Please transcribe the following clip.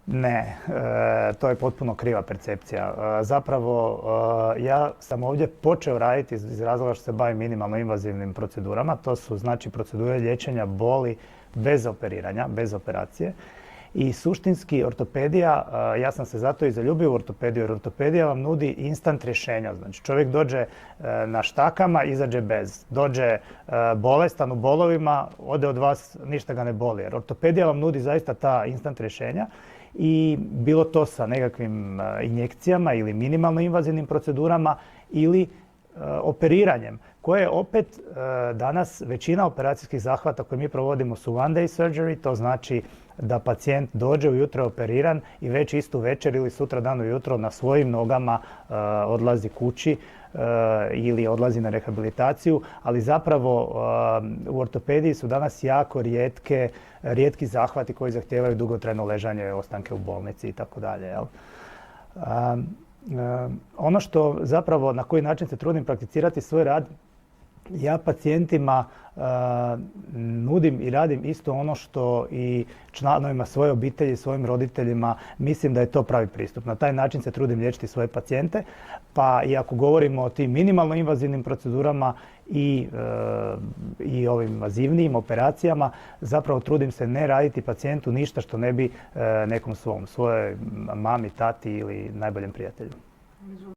Ne, to je potpuno kriva percepcija. Zapravo, ja sam ovdje počeo raditi iz razloga što se bavim minimalno invazivnim procedurama. To su znači procedure liječenja boli bez operiranja, bez operacije. I suštinski ortopedija, ja sam se zato i zaljubio u ortopediju, jer ortopedija vam nudi instant rješenja. Znači čovjek dođe na štakama, izađe bez. Dođe bolestan u bolovima, ode od vas, ništa ga ne boli. Jer ortopedija vam nudi zaista ta instant rješenja. I bilo to sa nekakvim injekcijama ili minimalno invazivnim procedurama ili operiranjem, koje opet danas većina operacijskih zahvata koje mi provodimo su one day surgery, to znači da pacijent dođe ujutro operiran i već istu večer ili sutra dan ujutro na svojim nogama odlazi kući ili odlazi na rehabilitaciju, ali zapravo u ortopediji su danas jako rijetki zahvati koji zahtijevaju dugotrajno ležanje, ostanke u bolnici i tako dalje. Ono što zapravo na koji način se trudim prakticirati svoj rad, ja pacijentima nudim i radim isto ono što i članovima svoje obitelji, svojim roditeljima, mislim da je to pravi pristup. Na taj način se trudim liječiti svoje pacijente, pa i ako govorimo o tim minimalno invazivnim procedurama i ovim invazivnijim operacijama, zapravo trudim se ne raditi pacijentu ništa što ne bi nekom svojoj mami, tati ili najboljem prijatelju.